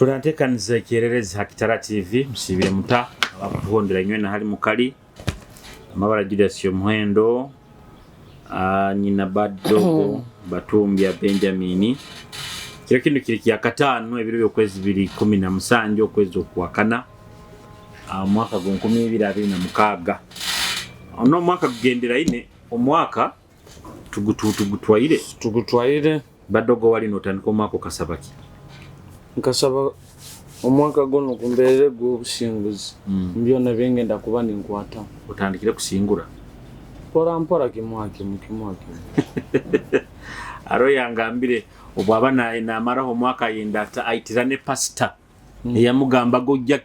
Tunatekaniza ekyererezi Hakitara TV msibire muta abakuhondera nywena hali mukali amabala Julius Muhendo nyina Baddogo Batumbya Benjamin kile kintu kiri kya katano ebiro by'okwezi 2017 okwezi okwakana mwaka gwa 2026 ono mwaka kugendera ine omwaka tugutwaire Baddogo wali notandika omwaka kasabaki nkasaba omwaka gono kumberere g'obusinguzi mbyona bengenda kuba ninkwata utandikire kusingura mpora kimwaki aro yangambire obwaba namaraho omwaka yenda aitirane pastor eyamugamba gojja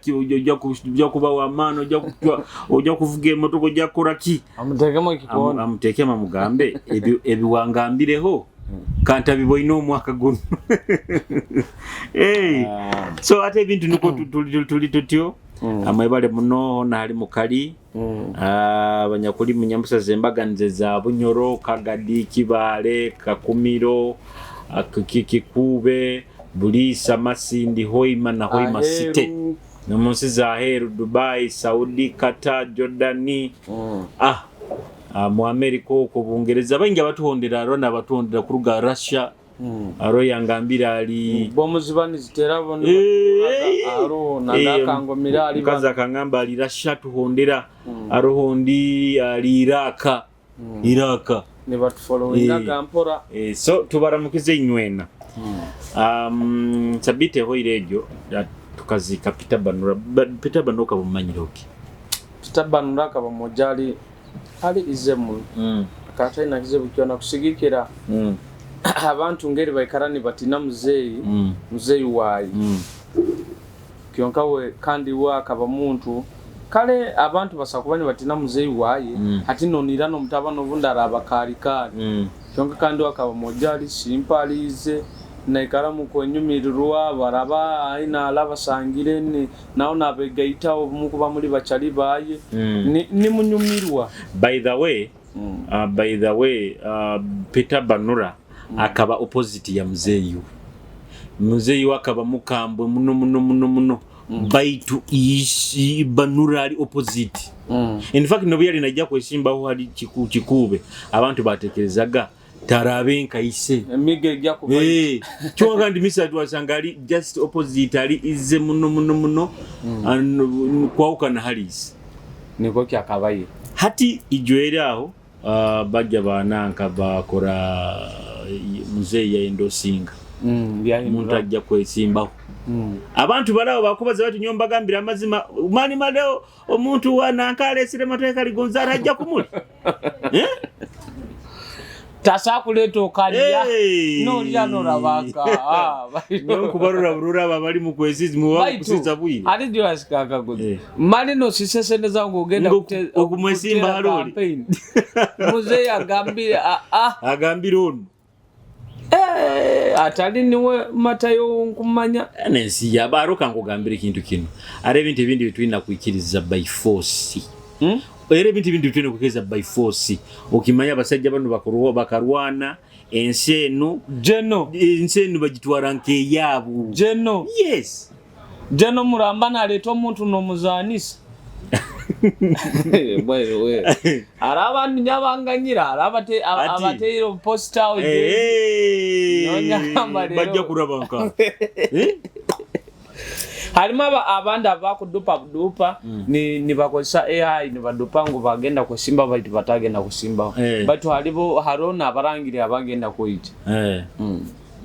kuba wamaano ojja kuvuga emotoka ojja kuraki amutekema mugambe ebiwangambireho kanta biboine omwaka guno so ate ebintu niko tuli tutyo amwebale muno nali mukali abanyakuli munyambusa zembaganize za Bunyoro Kagadi Kibale Kakumiro Kikube Bulisa Masindi Hoima na Hoima City namunsi za Heru Dubai Saudi Qatar Jordani mu America ko Bungereza bangi abatuhondera arona abatuhondera kuruga Russia aro yangambira ali bomuzibani zitera bono aro nadakangomira ali kaza kangamba ali Russia tuhondera aro hondi ali Iraka ne batu following gampora so tubaramukize inywena sabite ho irejo tukazika Peter Banura kabumanyiroki Peter Banura kabamojali ali izemu kata ina kizebu kyona kusigikira abantu ngeri bayikarani batina muzeyi wayi kyonka we kandi wakaba muntu kale abantu basakubani batina muzeyi wayi ati nonira no mutabano bundara abakarikari kyonka kandi wakaba mojali simpalize na ikaramu kwenyumirwa baraba aina alaba sangirene nawo nabegaita omukuba muri bachali baye ni munyumirwa by the way Peter Banura akaba opposite ya muzeyi akaba mukambwe muno baitu ishi Banura ali opposite in fact no byali najja kwesimba ho ali Kikube abantu batekerezaga tarabe nkaise emige gya kuba cyonga ndi misatu wasangali just opposite ali ize muno kwauka halisi niko kyakabaye hati ijwere aho bajja bananka bakora muzeyi ya endosinga muntu ajja kwesimbaho abantu balawo bakubaza bati nyomba gambira amazima mani maleo omuntu wanankale sire mateka ligonzara ajja kumuli tasa kuleto kaliya no lyano rabaka no kubarura burura babali mu kwesizi mu wakusiza bwire ari dio asikaka gode mali no sisesene zangu ogenda okumwesimba haloli muzeyi agambira ono atali niwe matayo nkumanya nensi yabaroka ngogambira kintu kino are ebintu ebindi bitwina kuikiriza by force era ebintu bitwina kukeza by force okimanya abasajja bano bakarwana ensenu bagitwara nke yabo yes jeno murambana aleto omuntu no muzanisa we araba nyabanganyira abatero posta bajja kurabanka harima abanda bakudupa ni bakosa AI ni badupa ngo bagenda kusimba bati batagenda kusimba batu halibo harona abarangire abagenda kuita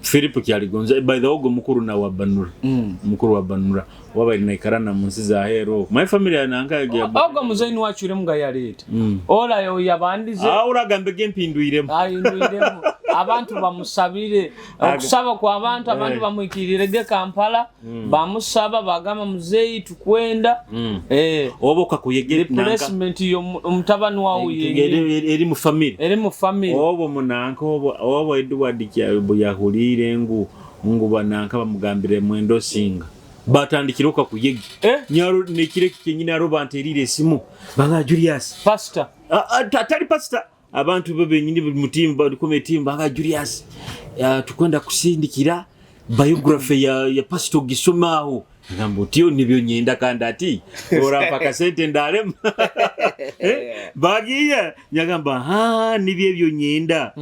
Philip Kyaligonza by the way mukuru na wa Banura mukuru wa Banura wabali na ikarana munsi za Hero my family ananga ogo muzaini wachure mga yareta ola yo yabandize uragambe gempinduiremo abantu bamusabire okusaba kwa abantu bamwikirire Kampala bamusaba bagama muzeyi tukwenda oboka kuyegere replacement yo umutabani wawe eri mu family obo munanka obo Edward Kyabo yahulire ngu bananka bamugambire mwendo singa batandikiroka kuyegi nyaro nekire kinyina robanterire simu banga Julius pastor atali pastor abantu bebe nyini mutimba komite timba banga Julius tukwenda kusindikira biography ya Pastor Gisomaho ngambo tiyo nibyo nyenda kandi ati ora mpaka sente ndalem bagiya nyagamba nibyo byo nyenda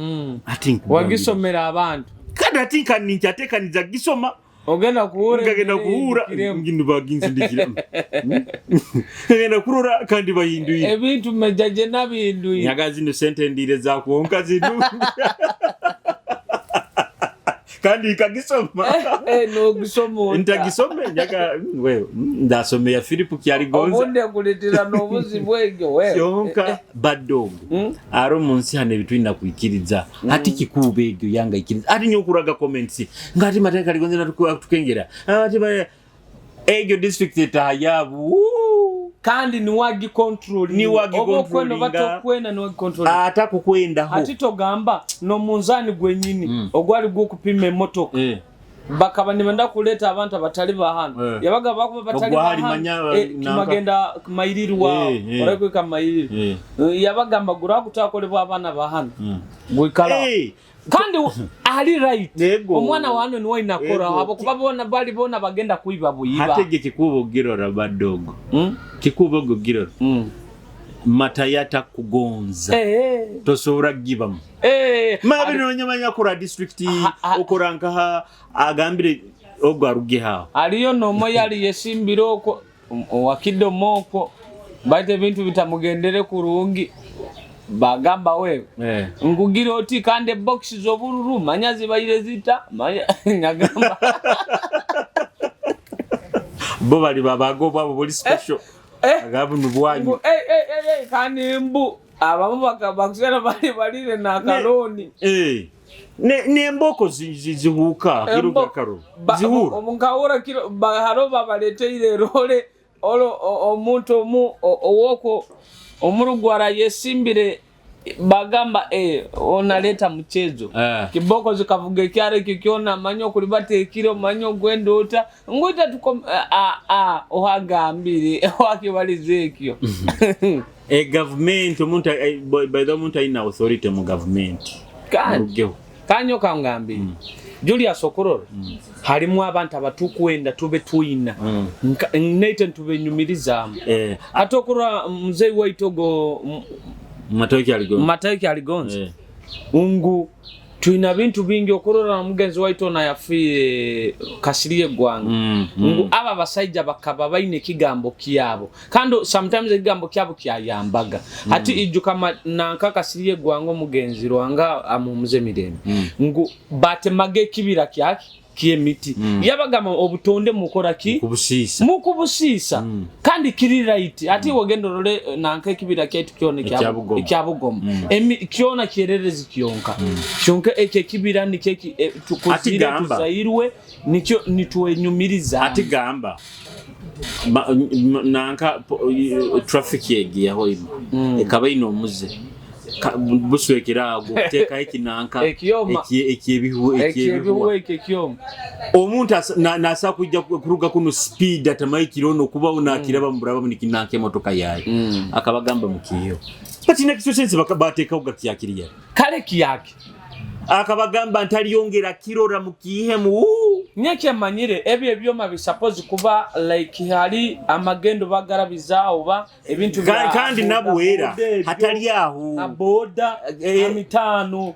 ati wagisomera abantu kandi ati kandi ncyateka niza gisoma ogenda kuhura ngindi baginzi ndikira ngenda kurura kandi bahinduye ebintu mejaje nabinduye nyagazi no sente ndire za kuonka zidu kandi kagisoma no gisoma ndagisome nyaga wewe ndasome ya Philip Kyaligonza obunde kuletera no buzi bwego wewe yonka badog aro munsi hane bitwina kwikiriza ati kikubegyo yanga ikiriza ati nyokuraga comments ngati mateka Kyaligonza natukengera ati ba egyo district etayabu kandi ni wagi controlling obokwenda batokwenda ni wagi controlling ata kukwenda ho ati togamba no munzani gwenyini ogwali gwo kupima emotoka bakaba nibenda kuleta abantu abatali bahano yabaga bakuba batali bahano magenda mayiriri wao orakweka mayiriri yabaga magura kutakolebwa abana bahano gwikala kandi ali right omwana wano niwe inakora abo kubabona bali bona bagenda kuiba buyiba hatege kikubo girora badogo kikubo girora matayata kugonza tosora gibam mabino nyamanya kura district okoranka agambire ogwaruge ha aliyo nomo yali yesimbiro ko wakido moko baite bintu bitamugendere kurungi bagamba wewe ngugire oti kande box zobururu manyazi bayire zita nyagamba bo bali babago babo boli special agabu nubwanyu kandi mbu abamu bakabakira bali na kaloni ne mboko zihuka kiruka karo zihura omunkawura kiro baharo babaleteire role omuntu owoko omurugwara yesimbire bagamba onaleta mchezo kiboko zikavuga kyare kikiona manyo kulibate kiro manyo gwendota ngwita tuko ohagambire wakibalizekyo government omuntu by the muntu ina authority mu government kanyo kangambire Julius Okororo halimu abantu abatukwenda tube tuina nete tube nyumirizamu atokora mzee wa Itogo Matoki Kyaligonza ungu tuina bintu bingi Okororo mugenzi wa Ito na yafi kasiriye gwanga ungu aba basajja bakaba baine kigambo kiyabo kando sometimes kigambo kyabo kyayambaga ati ijuka nanka kasiriye gwango mugenzi rwanga amumuze mirembe ungu bate mage kibira kyaki kiemiti yabagama obutonde mukora ki mukubusisa kandi kiri right ati wogendo role nanka kibira kyetu kyone kyabugoma kyona kyererezi kyonka kyonka eke kibira nikeki tukuzira tuzairwe nikyo nitwenyumiriza ati gamba nanka traffic yegiye ho ekaba ino muze buswekera guteka ekinanka ekiyebihu omuntu nasa kujja kuruga kuno speed atamayikirono kuba unakiraba mburaba nikinanka emotoka yaye akabagamba mukiyo patina kisosense bakabateka ugakyakiriya kale kiyake akabagamba ntaliyongera kirora mukihemu nyake manyire ebyo byoma bisapozi kuba like hali amagendo bagarabiza oba ebintu kandi nabuwera hatali aho aboda amitano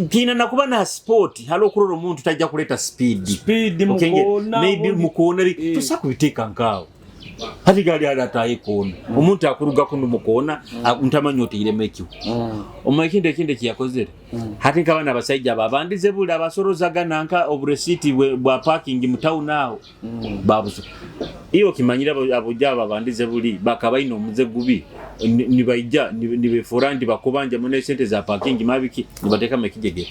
kina nakuba na sport halo kuroro umuntu tajja kuleta speed mukona maybe mukona tusakubiteka nkao hati gali adataye kona umuntu akuruga kundu mukona untamanyote ile mekiu omakinde kinde kiyakozera hati nkabana abasajja babandize buli abasorozaga nanka oburesiti bwa parking mu town nawo babuso iyo kimanyira abujja babandize buli bakaba ino muze gubi nibayija nibefurandi bakobanja mu sente za parking mabiki nibateka mekijege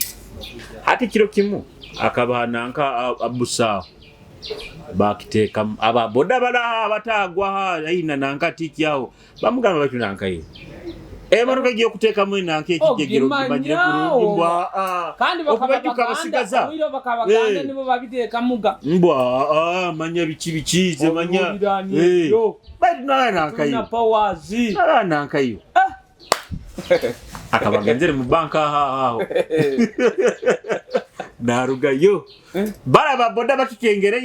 hati kiro kimu akaba nanka abusa bakiteka ababoda bala batagwa aina nankati kyao bamugamba batu nankaye maruka giye kuteka mwe nanke kijegero kimanyire kurungwa kandi bakabatuka basigaza wiro bakabaganda nibo babiteka muga mbwa manya bikibikize manya bali nankaye na pawazi nankaye akabaganzere mu banka aho narugayo baraba boda bakikengera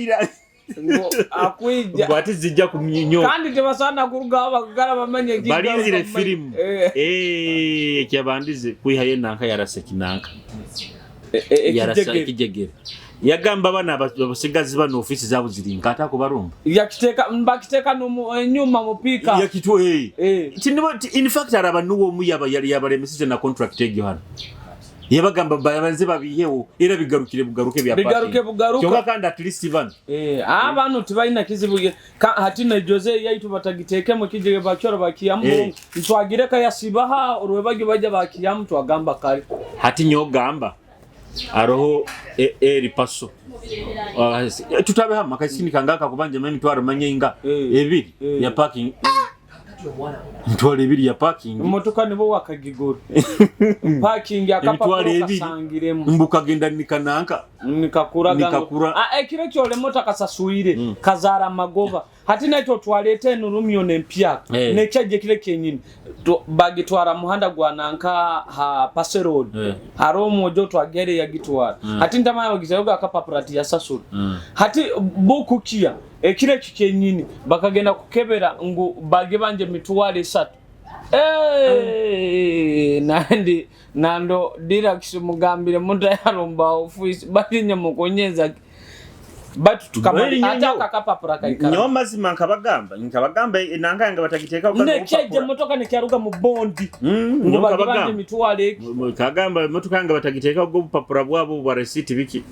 ngo akwija bwati zijja kumnyinyo kandi tebasana kuruga bakagala bamanye giga balinzire film kyabandize kwihaye nanka yarase kinanka yarase kijegere yagamba bana abasigazi bano ofisi zabo zirinka atako barumba yakiteka nyuma mupika yakitwe in fact araba nuwo muyaba yali yabalemesije na contract egyo hano yabagamba babanze babiyeho era bigaruke bya party cyonga kandi at least van abantu tibayina kizibuye hatina Jose yaitu batagiteke mu kijege bacyoro bakiyamu ntwagireka yasibaha urwebage bajya bakiyamu twagamba kare hati nyogamba aroho ripaso tutabe hama kasini kangaka kubanje mimi twara manyenga ebiri ya parking ntwale ebiri ya parking motoka nibo wakagigura parking akapapuro kasangiremo mbuka genda nikananka nikakura kire cyole motoka kasasuire kazara magoba hati naito twalete nurumyo nempya nekeje kire kenyini bagitwara muhanda gwananka ha Paserod haro mojo twagere yagitwara hati ndama yagizayoga akapapurati ya Sasura hati bukukia kire kikenyini bakagenda kukebera ngo bage banje mitwale 3 nando direct mugambire munda yaromba office batinye mukonyeza batu tukamali ataka kapapura kaikara nyoma zimanka bagamba inanganga batagiteka ukanga nekeje motoka nekyaruga mu bondi ngo baganje mitwale kagamba motoka nga batagiteka ubwo papura bwabo bwa receipt biki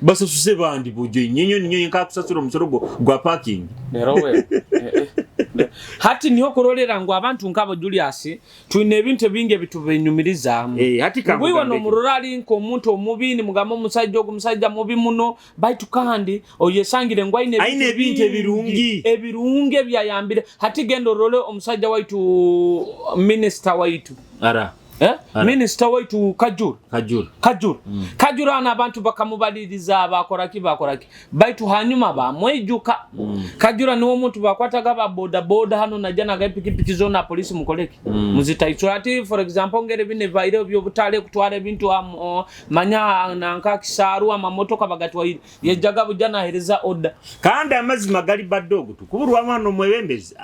basa suse bandi bujo nyinyo nkakusasura umusorogo gwa parking nerowe hati niho korolera ngo abantu nkabo Julius twine ebintu binge bitubenyumiriza hati kango wiwa no murorali nko muntu omubini mugamo musajja mubi muno baitu kandi oyesangire ngo aine ebintu ebirunge byayambire hati gendo role omusajja waitu minister waitu ara minister waitu Kajura ana abantu bakamubaliriza bakoraki baitu hanyuma bamwejuka Kajura niwo muntu bakwataga ba boda hano najana ga pikipiki zona police mukoleki muzitaitso ati for example ngere bine vaire byo butale kutwara bintu manya nanka kisaru amamotoka bagatwaire yejaga bujana hereza order kandi amazima gali badogo tukubulwa mwana mwebembezi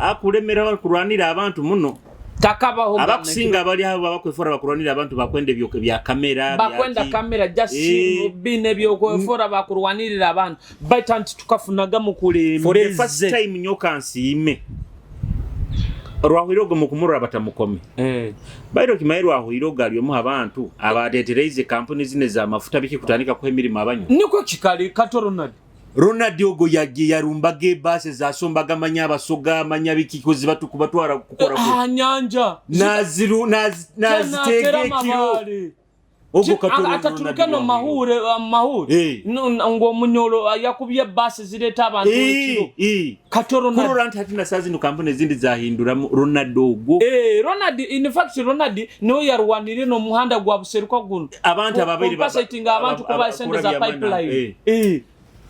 akulemera kurwanira abantu muno takaba ho abakusinga bali abo bakwefora bakurwanira abantu bakwende byoke bya kamera bakwenda kamera just bine byokwefora bakurwanira abantu baitanti tukafunaga mukule for the first time nyokansi ime rwahirogo mukumura batamukome bairo kimairo ahiroga aliyomu abantu abadetereze company zine za mafuta biki kutanika ko emirimo abanyu niko kikali Kato Ronald Ogo yagiye yarumbage base zasombaga manya basoga manya bikikozi batukubatwara gukora nyanja nazitege kiro Ogo Kato ataturuka no mahure ngo munyolo yakubye base zireta abantu kiro Kato Ronald hatina sazi no company zindi zahindura Ronald Ogo Ronald in fact Ronald no yarwanire no muhanda gwa buseruka guno abantu ababiri basetinga abantu ko basendeza pipeline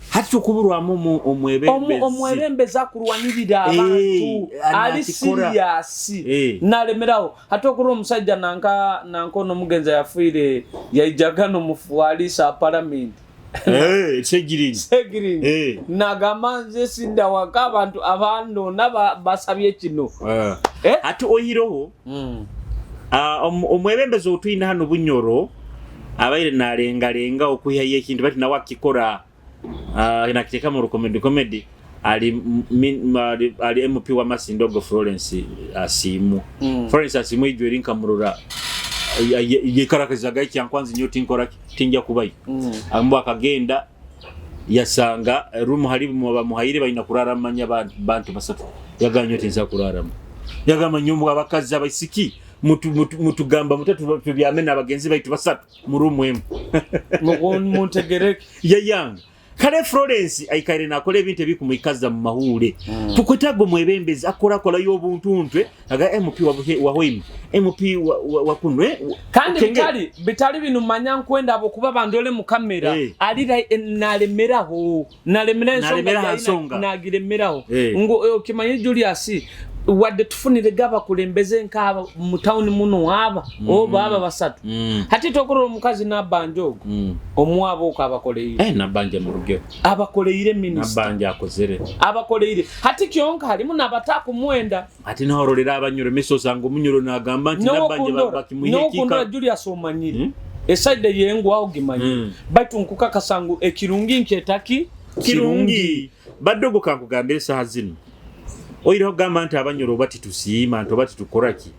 hati tukuburwa mu omwebembeza kurwanirira abantu ali serious nalemeraho hatokuru omusajja nanko no mugenza yafuire yayijaga no mufualisa parliament segirini nagamanze sinda waka abantu abando basabye kino hati oyiroho omwebembeza otwina hano bunyoro abaire nalenga okuyaye ekintu bati nawe akikora inakiteka mu comedy ali MP wa Masindogo Florence Asimu Florence Asimu ijwe nkamurura yekarakazaga cyankwanzi nyoti nkora tinjya kubayi ambo akagenda yasanga room hari mu bamuhayire bayina kurara manya bantu basatu yaganyoti nza kurarama yagama nyumbu abakazi abayisiki mutugamba mutatu byamena abagenzi baitu basatu mu room emu muntegereke yayanga kale Florence ayikaire nakole ebintu bikumikaza mu mahure tukwetago mwebembezi akola yobuntuntwe aga MP wa Hoima MP wa kunwe kandi bitali binu manya kwenda abo kuba bandole mu kamera alira nalemeraho nsonga nagiremeraho ngo kimanye Julius wadde tufunire gaba kulembeze nkaba mu town muno aba oba aba basatu hati tokoro omukazi nabanja ogo omwabo okabakoleire nabanja mu rugero abakoleire minister nabanja akozere abakoleire hati kyonka halimu nabataku mwenda hati nahorolera abanyuro miso sango munyuro nagamba nti nabanja bakimuhikika no Julius omanyire esaide yengo aho gimanyi baitu nkuka kasangu ekirungi nketaki kirungi badogo kankugambira saha zino oyireho gamba nti abanyuro bati tusiima nti bati tukoraki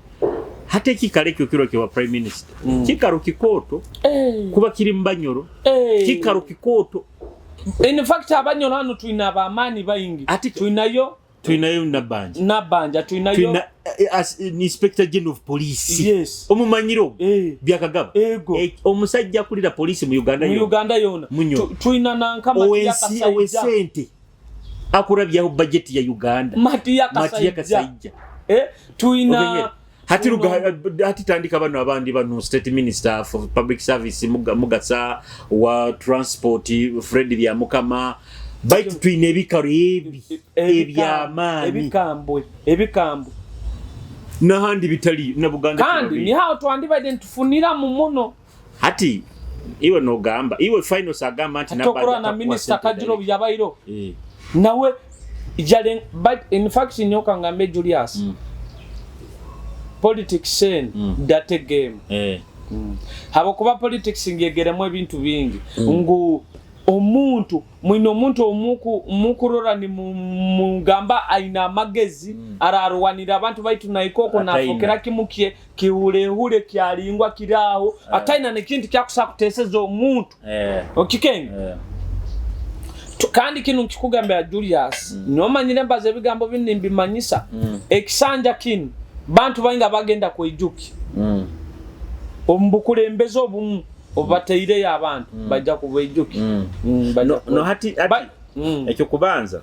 hate kikale kyo wa prime minister kikaro kikoto kuba kiri mbanyuro kikaro kikoto in fact abanyuro hano tuina abamani bayingi tuinayo nabanja tuinayo as inspector general of police yes omumanyiro byakagaba omusajja kulira police mu Uganda yona tuina nankama sente akurabyaho budget ya Uganda Matiya Kasaija tuina hati tandika bano abandi bano state minister for public service mugasa wa transport Fred bya mukama baitu tuina ebikaro ebyamani ebikambo nahandi bitali na Buganda kandi ni hao twandibade ntufunira mu muno hati iwe no gamba iwe final sagamba anti nabanja na minister Kajiro byabayiro nawe jalen but in fact nyoka ngambe Julius politics sen data game habo kuba politics ngegeremo ebintu bingi ngu omuntu omukurora ni mugamba aina magezi ararwanira abantu baitu naikoko nafokera kimukie kiulehule kyalingwa kiraho ataina nekintu kyakusa kuteseza omuntu okikenga kandi kinu kikugambira Julius nomanyire mbaze bigambo binimbi manyisa ekisanja kinu bantu bainga bagenda kwejuki ombukulembeze obumu obateire y'abantu bajja kubejuki no hati ekyo kubanza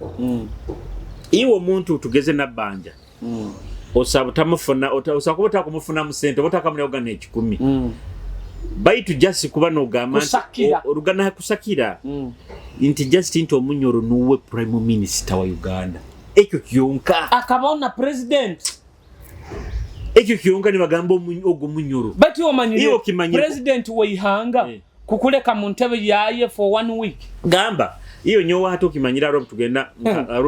iwo omuntu tugeze nabanja osabutamufuna osakubuta kumufuna mu sente otakamune ogana 10 baitu just kuba no gama orugana kusakira inti just into omunyoro nuwe prime minister wa Uganda ekyo kyonka akabona president ekyo kyonka ni bagambo ogo munyoro bati omanyire president weihanga kukuleka mu ntebe yaye for 1 week gamba iyo nyowa hato kimanyira ro tugenda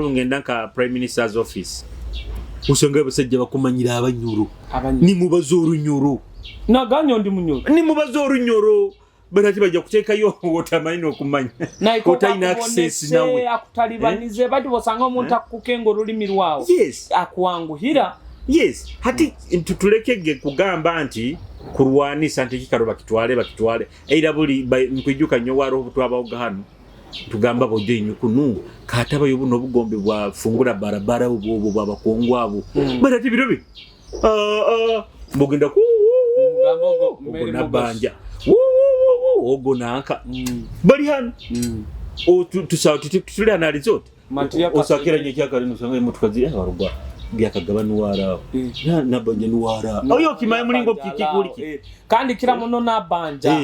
ngenda nka prime minister's office usanga basajja bakumanyira abanyoro ni mubazoru nyoro naganyo ndi munyoro ni mubazoru nyoro barati bajja kuteka yo otamanyi okumanya otaina access nawe akutalibanize bati bosanga omuntu akukengo lulimi lwawo akuanguhira hati tutulekege kugamba nti kurwanisa nti kikaro bakitwale era buli nkwijuka nyo waro obutwabaoga hano tugamba boje nyukunu kataba yobuno bugombe bwa fungura barabara ubwo babakongwa abo barati birobe mbogenda ku nabanja ogo nanka bali hano tusauti analizote osakira nyekyakari nusanga mutukazi barugwa byakagaba nuwara nabanje nuwara oyo kimaye mulingo kikuliki kandi kira muno nabanja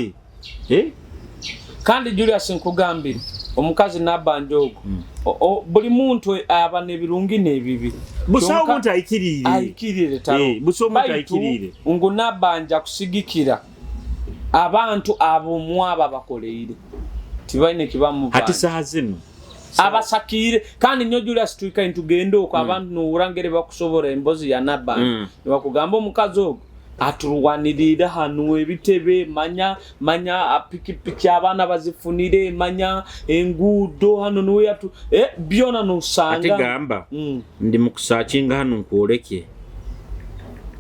kandi Julius nkugambira omukazi nabanje ogo buli muntu abane birungi nebibi busawo muntu aikirire taro busawo muntu aikirire ngo nabanja kusigikira abantu abo mwaba bakoleire tibaine kibamu hati saha zino abasakire kandi nyo Julius tuika intugendo kwa abantu n'urangere bakusobora embozi ya nabanja bakugamba omukazi ogo aturwanirira hanu ebitebe manya apikipiki abana bazifunire manya engudo hano nuwe atu byona nusanga ati gamba ndi mukusakinga hano nkoleke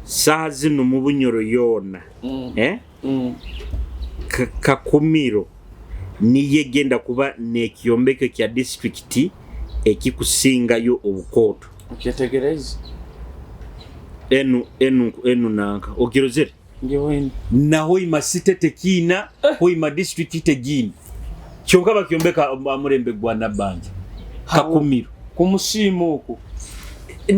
saha zino mu bunyoro yona kakumiro niye genda kuba nekiyombeke kya district ekikusingayo obukoto ukitegereza enu nanka okirozere ngeweni naho imasite tekina ho ima district tegini kyonka bakyombeka amurembe gwa nabanja kakumiro kumusimu uko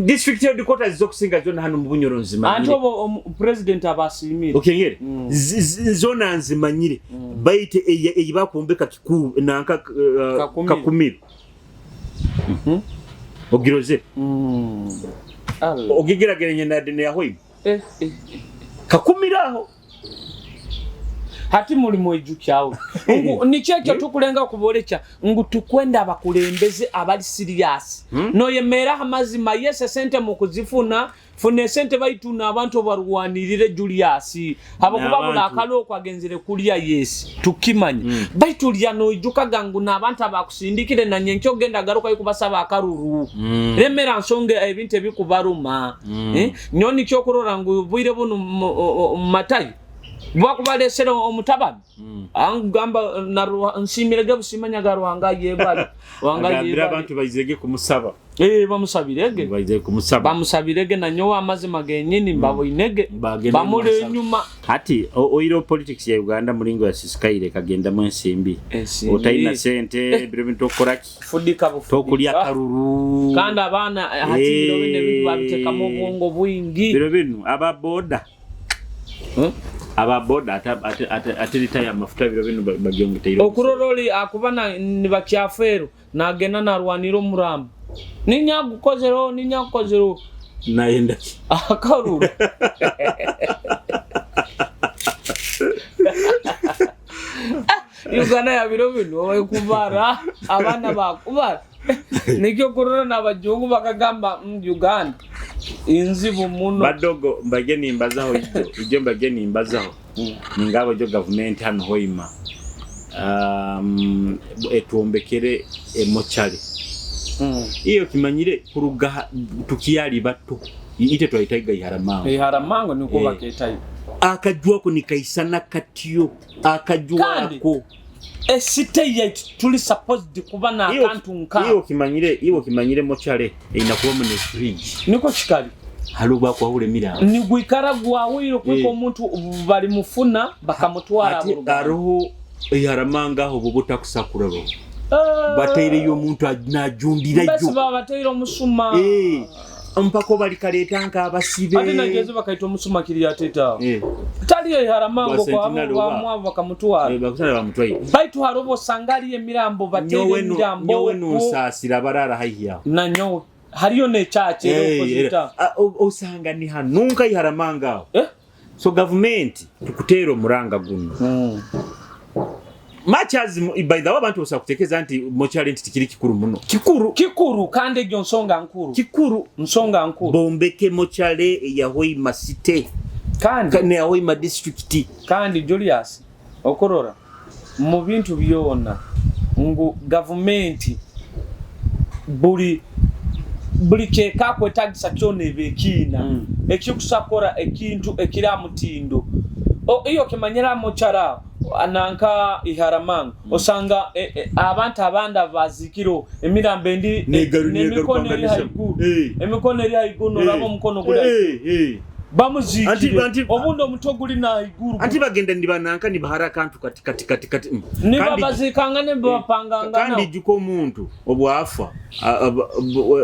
district headquarters zokusinga zona hano mu bunyoro nzima anto president abasimire okengere zona nzimanyire baite eyibakombeka kiku nanka kakumiro ogiroze ogigerageranye na dene yahoima kakumiraho hati muli mwijukyawo nikyekyo tukulenga kubolecha ngu tukwenda abakulembeze abali serious noyemera amazima yese sente mukuzifuna fune sente bayituna abantu barwanirire Julius abakuba bula akalo kwagenzere kulya yes tukimanya bayitulya noyijuka gangu nabantu abakusindikire na nyenkyo genda garuka yikubasaba akaruru remera nsonge ebintu ebikubaruma nyoni kyokurora ngu bwire bunu matayi bwakubalesera omutabani angamba na nsimirege busimanya garuhanga yebali wanga yebali abantu bayizege kumusaba bamusabirege bayizege kumusaba bamusabirege na nyowa amazima genyini mbabo inege bamule nyuma hati oiro politics ya Uganda mulingo ya sisikaire kagenda mwensimbi otayina sente biro bintu koraki fudika bufu tokulya karuru kandi abana hati biro bine bintu babiteka mu bwongo bwingi biro binu ababoda ababoda atirita ya mafuta biro bino bagyongitiro okuroroli akubana nibakyafero nagena narwaniro murambo ninyagukozero naenda akaruru Uganda ya biro bino oyekubara abana bakubara nikyo kurora nabajungu bakagamba Uganda inzibu muno badogo mbageni imbazaho ijo mbageni imbazaho ningabo jo government hano hoima etuombekere emochari iyo kimanyire kuruga tukiyali bato ite twayitaiga iharamango niko baketayo akajwa ko nikaisana katiyo akajwa ko esite yet tuli supposed kuba na akantu nka iyo kimanyire mochare inakuwa mu fridge niko chikali haluba kwa ule mira ni gwikaragwa wiro kuko muntu bali mufuna bakamutwara aruhu yaramanga ho bubuta kusakura bo batayire yo muntu ajundira jo basi babatayire musuma mpako bali kaletanga abasibe ate nagezo bakaito musuma kiri yateta taliyo haramango kwa mwavu bakamutwara bakusala bamutwaye baitu harobo sangali emirambo batayire ndambo nyowe nusasira barara hayiya na nyowe hariyo ne chache opposite osanga ni hanunka iharamanga so government tukutero muranga guno Machas by the way abantu osakutekeza anti mochari ntikiri kikuru muno kikuru kandi gyo nsonga nkuru bombeke mochare ya Hoima city kandi ne Hoima district kandi Julius okorora mu bintu byona ngo government buli cheka kwetagisa kyone bekina ekikusakora ekintu ekira mutindo iyo kimanyira mochara ananka iharamanga osanga abantu abanda bazikiro emirambe ndi nemikono eri haiguru rabo mukono guli bamuzikire obundo mutoguli na iguru anti bagenda ndibananka ni bahara kantu kati niba bazikangane bapangangana kandi juko omuntu obwafa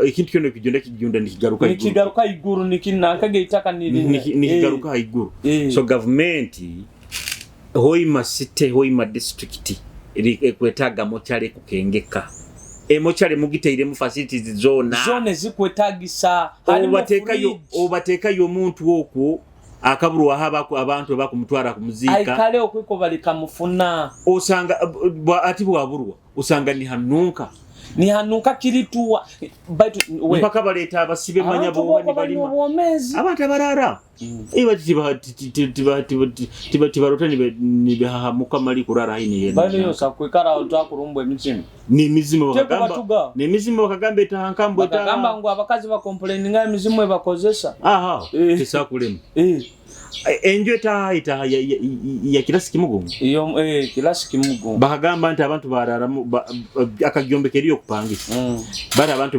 ikintu kyono kijunda nikigaruka iguru nikinanka geitaka nikigaruka iguru so government Hoima city Hoima district ekwetaga mochare kukengeka mochare mugiteire mu facilities zone zikwetagisa obateka yo muntu woko akaburu haba abantu bakumutwara kumuzika aikale okwiko bali kamufuna osanga ati bwaburwa usanga ni hanunka kirituwa mpaka baleta abasibe manya bo ni balima abantu barara iba tibarota ni behamuka mali kurara hini yenda bali yosa kwikara utakurumbwe emizimo ni mizimo bakagamba etahankambwe bakagamba ngo abakazi ba complain nga emizimo ebakozesa tisakulema enjo ita ya kilasi kimugongo iyo kilasi kimugongo bakagamba nti abantu barara akagyombekerio okupangisa bari abantu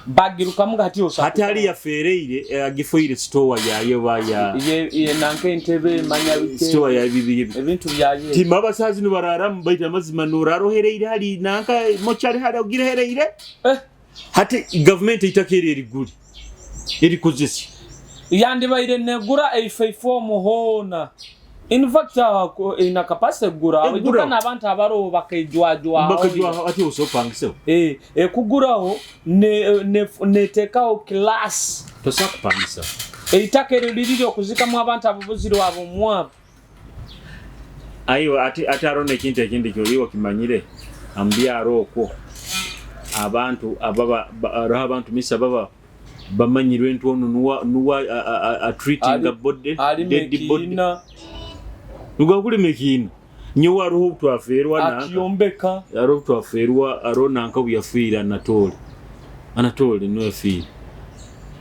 bagiruka mu hati yosa hati ali ya fereire agifoire store yayo baya ye nanke ntebe manya bite store ya bibiri ebintu byaye tima basazi no barara mbaita mazima nuraro hereire hali nanka mochari hali ogire hereire hati government itakere riguri iri kozesi yandi bayire negura A54 muhona in fact ina capacity guraho dukana abantu abaro bakejwajwa ati usopangise kuguraho ne tekao class tosa kupangisa eitakere liriro kuzikamu abantu abuziro abo mwabu ayo ati arone kintu ekindi kyoliwo kimanyire ambyaro okwo abantu abantu misa baba bamanyirwe ntono nuwa treating a body dead body nugakuli mekina nyo waruho twaferwa na akiyombeka yaro twaferwa arona nka buyafira anatole no yafira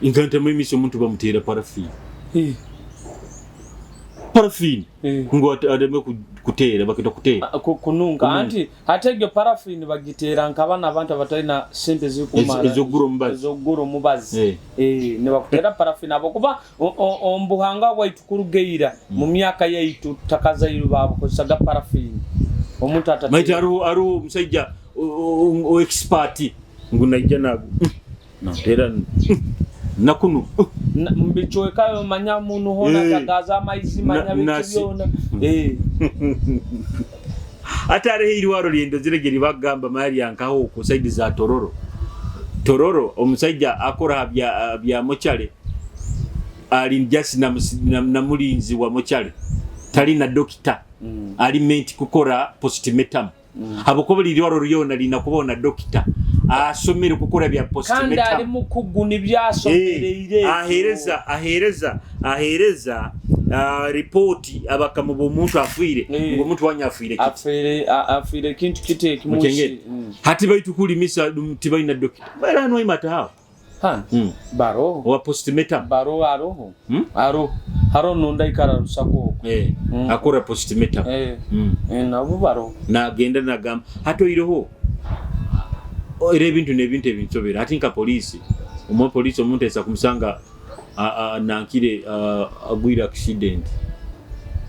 ingante mwimisho muntu bamutera parafini ngo ademe kutera bakita kutera kununga anti hatege parafini bagitera nkabana abantu abatalina sente zikumara ezoguro mubazi ne bakutera parafini abo kuba ombuhanga bwaitukurugeira mu myaka yaitu takaza iru babo kosaga parafini omuntu atatu maita aru musajja o expert ngunajja nago natera nakunu mbichoe kayo manya muntu hona tagaza amaizi manya bityona atare hiri waro liendo ziregeri bagamba mari yankaho ku side za tororo omusajja akora bya mochale ali njasi na mulinzi wa mochale tali na doctor ali menti kukora postmortem aboko bali waro ryona lina kubona doctor asomere kukora bya postmortem kandi ali mukuguni byasomereire ahereza report abakamu bomuntu afire ngo muntu wanyafire afire kintu kite kimushi hati baitukuli misa tibaina doctor bara no imata hawo baro wa postmortem baro aro haro nonda ikara rusako akora postmortem nabo baro na genda na gam hato iroho ere bintu ebinsobera ati nka police omuntu esa kumusanga nankire agwira accident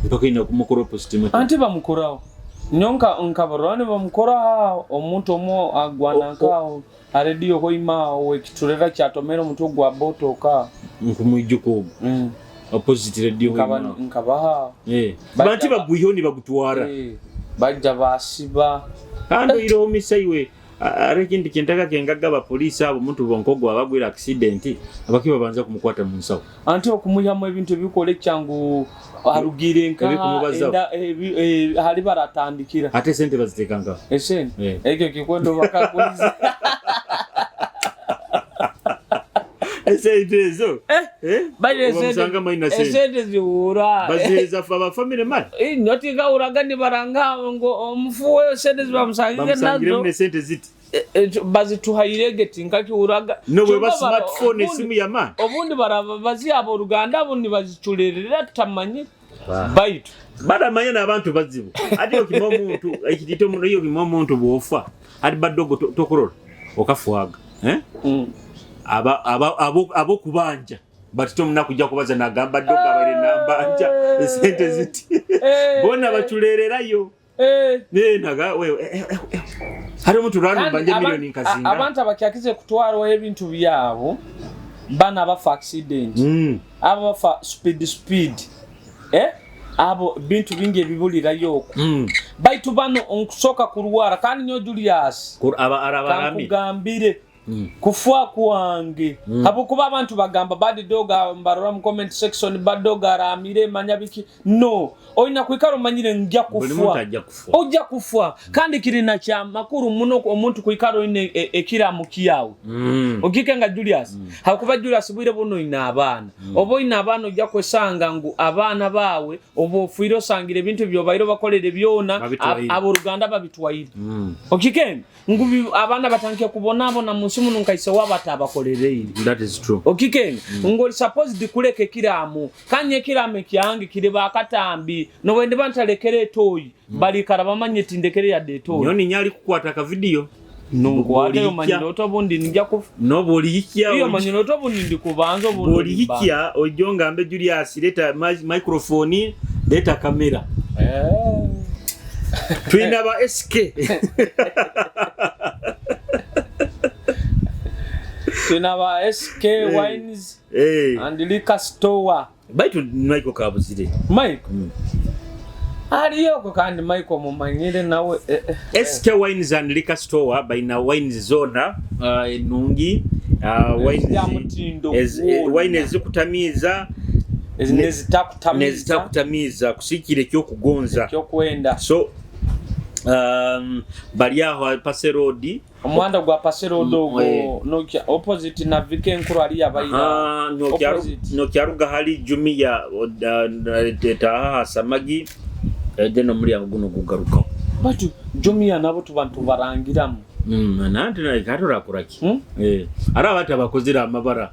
mpaka ina kumukora postmortem anti bamukoraho nyonka nkabarone bamukora omuntu omo agwana kao aredio hoima wekiturera kyatomera omuntu gwa botoka nkumujjuko opposite radio hoima nkabaha banti bagwihoni bagutwara bajja basiba kando iro misaiwe arekindi kintaka kengaga ba police abo muntu bonkogo abagwira accident abakiba banza kumukwata mu nsawo anti okumuyamo ebintu bikole kyangu arugire nka enda hali baratandikira ate sente bazitekanga esente ekyo kikondo bakakuliza esente zo baile esente ziura bazeza fa family man notika uragani baranga ngo omufuwe esente zibamusangire nazo ne sente ziti bazi tuhayiregeti nkaki uraga no we ba smartphone simu ya man obundi baraba bazi abo Ruganda abundi baziculerera tamanyi baitu bada manyana abantu bazibu ati okimo muntu ekitito muno yo kimo muntu bofa ati badogo tokorora okafuaga abo kubanja batito mnakuja kubaza na gamba doga bale nambanja sente ziti bona baculererayo naga wewe hari omuntu rano banje milioni nkazinga abantu abakyakize kutwara ebintu byabo bana bafa accident abo bafa speed abo bintu binge bibulira yoko baitu bano onkusoka kurwara kandi nyo Julius arabarami kugambire kufwa kwange abo kuba abantu bagamba bad dog mbarora mu comment section bad dog aramire manyabiki no oina kuikaro manyire njya kufwa ojja kufwa kandi kirina kya makuru muno omuntu kuikaro ine ekira mukiyawe ogikenga Julius hakuba Julius bwire bono ina abana obo ina abana ojja kwesanga ngu abana bawe obo fuiro sangire bintu byo bayiro bakolere byona abo Ruganda babitwaire okikenga ngubi abana batanke kubona abona musimu nunkaise wabata bakolerere. That is true. Okikenga ngoli suppose dikuleke kiramu kanye kirame kyange kire bakatambi no wende bantalekere toyi bali karabamanye tindekere ya detoyi nyoni nyali kukwata ka video nungwale yo manyiro tobundi njya kufa no bolikia iyo manyiro tobundi ndikubanzo bundi bolikia ojonga ambe Julius leta microphone leta kamera twina ba SK twina ba SK wines and liquor store baitu Michael Kabuzire Mike Aliyoko kandi Michael mumanyire nawe SK Wines and Liquor Store baina wines zona enungi wines zikutamiza nezitakutamiriza kusikire kyokugonza kyokwenda so bali aho Pase Road omwanda gwa Pase Road no opposite na Vikenkuru ali yabayira no kyaruga hali Jumia teta Samagi deno muri aguno kugaruka batu Jumia nabo tubantu barangiramu nanti na ikatora kuraki ara abati abakozira amabara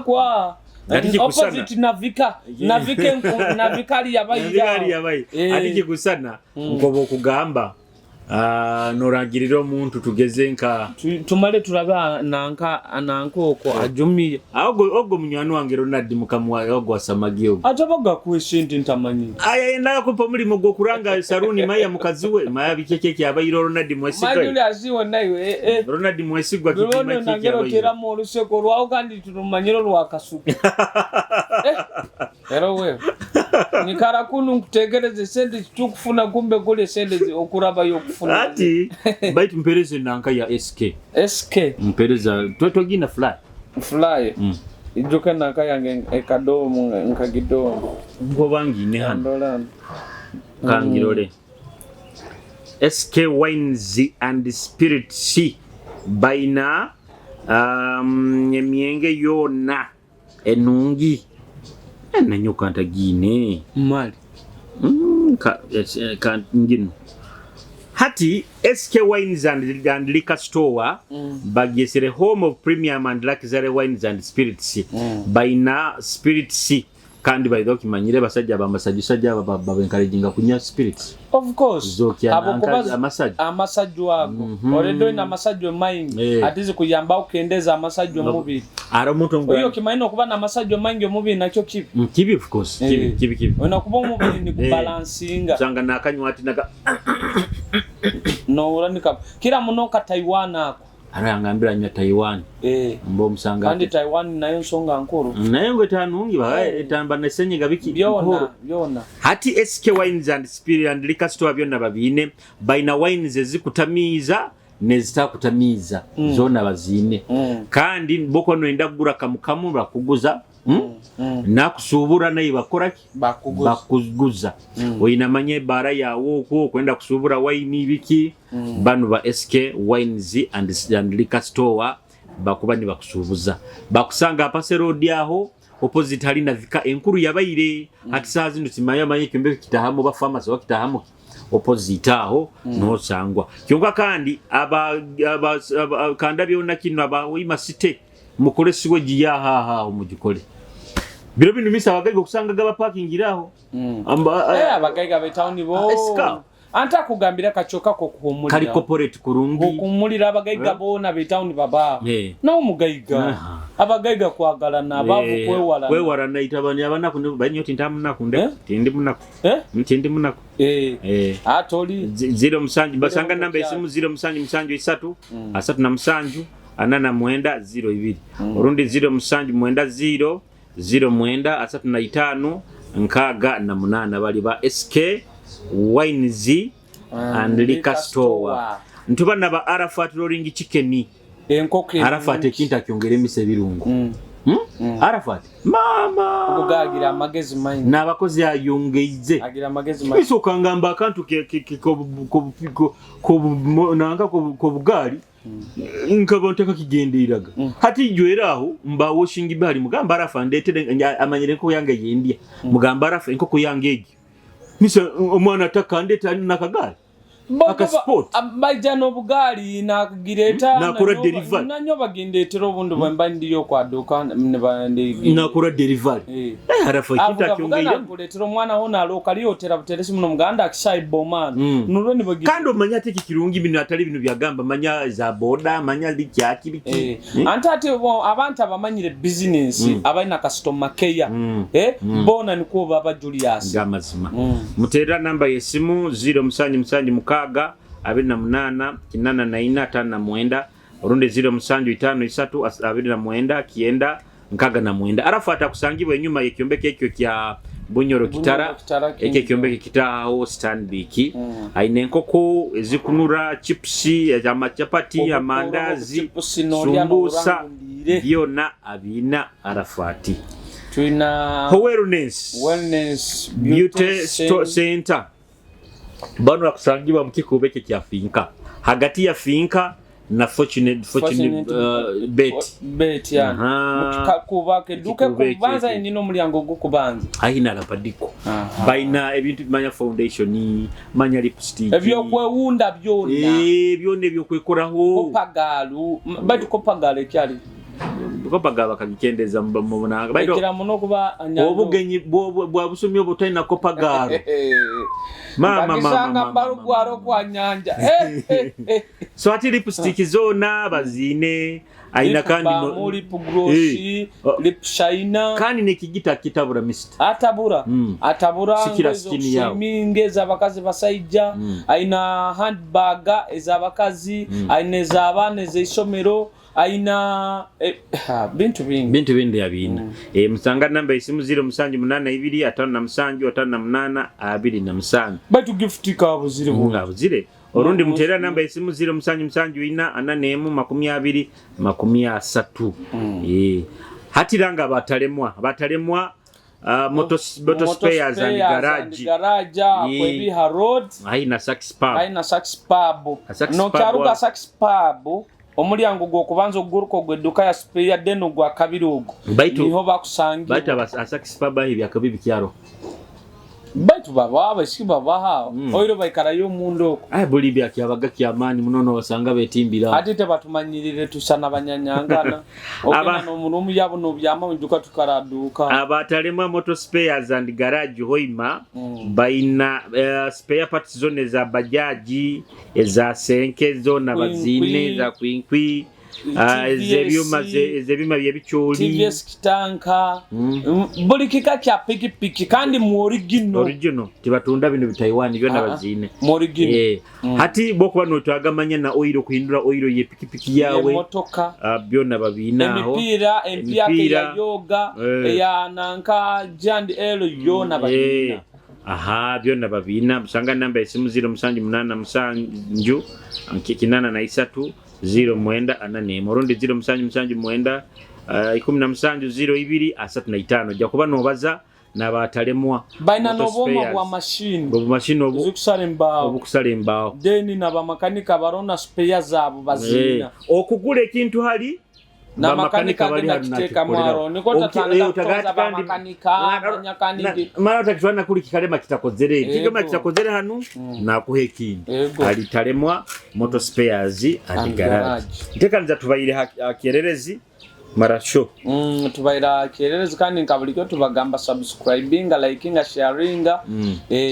kwa opposite na Vikali yabayira atiki kusana ngobo kugamba norangirira omuntu tugeze nka tumale turaba nankoko Jumia ogo munywani wange Ronald mukamwa ogo Samagi ogo atabaga kweshinti ntamanyi ayenda ko pomulimo go kuranga saruni maya mukaziwe maya bikekeke abayiro Ronald Mwesigwa majuli asiwo nayo Ronald Mwesigwa kidima kiki nagero kera mu luseko rwawo kandi turumanyiro rwakasuka ero we nikara kunu nkutegereze sente tukufuna kumbe kule sente okuraba yokufuna ati bait mpereze nanka ya SK mpereza twetogina fly ijoka nanka yange ekadomo nkagidomo ngo bangine hano kangirole SK Wines and Spirits baina emyenge yona enungi enanyuka ntagine mali ka ngino hati SK Wines and Liquor Store bagesere home of premium and luxury wines and spirits baina spirits kandi by dokimanyire basajja bamasajja babenkalejinga kunya spirits of course abokubaza amasajja wago oredo ina amasajja maingi atize kuyamba okendeza amasajja mubiri ara muntu ngo iyo kimaino okuba na amasajja maingi mubiri nakyo kibi of course kibi ona kuba mubiri ni kubalansinga sanga nakanywa ati naga no uranika kila munoka Taiwan ako ara ngambira nya Taiwan mbo musanga kandi Taiwan nayo nsonga nkuru nayo ngwetanungi etamba nasenye gabiki byona hati SK Wines and Spirits and Liquor Store byonna babine baina wines ezikutamiza nezitakutamiza zona bazine kandi boko noenda kugura kamukamu bakuguza nakusubura nayi bakoraki bakuguza oinamanye bara yawo ko kwenda kusubura wine biki banu ba SK Wines and Liquor Store bakuba ni bakusubuza bakusanga Pase Road aho opposite hali na Vika enkuru yabayire ati sazi ndusimanya manye kimbe kitahamo ba pharmacy wakitahamo opposite aho no sangwa kyonga kandi aba kanda byona kino aba wima city mukole siwe giya ha umugikole biro bintu misa abagaiga kusanga gaba parking iraho abagaiga betawuni bo anta kugambira kachoka ko kuhumulira kali corporate kurungi kuhumulira abagaiga bona betawuni baba na umugaiga abagaiga kwagala na bavu kwewala na itabani abana kunde banyoti ntamuna kunde tindi munako tindi munako atoli 0 musanju basanga namba esimu 0 musanju 3 asatu na musanju anana mwenda 02 urundi 0 musanju mwenda 0 mwenda asatu na 5 nkaga na munana bali ba SK Wines and Liquor Store ntubana ba Arafat Rolling Chicken enkoke Arafat ekinta kyongere mise birungu Arafat mama kugagira amagezi manyi nabakozi ayongeize agira amagezi manyi biso kangamba akantu ko nanga ko bugali nkabonteka kigendeiraga hati jweraho mba washing bali mugamba Arafat ndetede amanyire ko yange yendia mugamba Arafat enkoko yangeje misa omwana atakandeta nakagala akasport amajano bugali nakugireta nakora delivery nanyo bagendetero bundu bambandiyo kwa doka nebande nakora delivery harafa kita kyongeye kuletero mwana hona lokali hotera buteresi muno muganda akishayi bomana nulo ni bagi kando manya teki kirungi bino atali bino byagamba manya za boda manya likyaki biki antate abantu abamanyire business abaina customer care bona niko baba Julius gamazima mutera namba yesimu 0 musanyi mukaga 28 kinana na 5 mwenda urundi 0 musanju 5 3 abiri na mwenda kienda nkaga na mwenda Arafat akusangibwa nyuma y'ekyombeke ekyo kya Bunyoro Kitara eke kyombeke kitaawo Stanbic aina enkoko ezikunura chipsi amachapati amandazi sumbusa byonna abina Arafati tuina wellness beauty center bano akusangibwa mu kikubeke kya Finka hagati ya Finka na fortunate bet ya mukakuba ke duke kubanza indino mulyango gukubanza aina lapadiko baina ebintu manya foundation manya lipstick ebyo kwewunda byonna byo kwekoraho kopagalu batu kopagale kyali kopagala kabikendeza mubonanga baito kira muno kuba anyanga obugenyi bwa busumyo butayina kopagalo mama barugwaro kwa nyanja so ati lipstick zona bazine aina kandi no lip gloss lip shiner kandi nekigita kitabura mist atabura sikira skin yao mingeza bakazi basajja aina handbag ezabakazi aina zabane zeisomero aina bintu bindi yabina musanga namba isimu 07825558 batu gift ka buzire buzire orundi mutera namba isimu 07742030 hatiranga batalemwa motor spares and garage kwebiha road aina sax pub no karuga sax pub omulyango gwo kubanza oguruko gweduka ya spare deno gwa kabiri ogo niho bakusangira baita sax pub ahibya kabibi kyaro baitu baba abashiba baha oiro baikara yo mundo bulibya kyabaga kyamani munono basanga betimbira atite batumanyirire tusana banyanyangana okena no murumu yabo no byama nduka tukaraduka abatalema motor spares and garage hoima baina spare parts zone za bajaji eza senke zona bazine za kwinkwi ezebyuma byebicholi TVS kitanka buli kika kya piki kandi mu original tibatunda bino bitaiwan byona bazine mu original hati boko bano twagamanya na oil kuhindura oil ye piki yawe motoka byona babinaho empira ya yoga ya nanka jand elo yona babina byona babina musanga namba esimu 0788 kinana na 3 0 murundi 0 17 jakuba nobaza nabatalemwa baina noboma bwa machine obukusala embao deni naba makanika barona spare zabo bazina okugula ekintu hali na makanika bali nakiteka mwaro niko tatanga kutoza ba makanika nyakanigi mara takishwana kuli kikalema kitakozere kigema kitakozere hanu na kuhekini alitalemwa motor spares and garage ntekanza tubayire akiererezi mara show tubayira akiererezi kandi nkabulikyo tubagamba subscribing liking sharing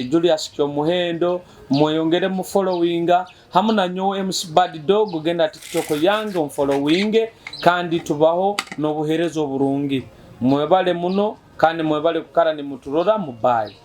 Julius Kyomuhendo moyongere mu following hamuna nyo MC Bad Dog genda TikTok yange on following kandi tubaho no buherezo burungi mwebale muno kandi mwebale kukara ni muturora mubaye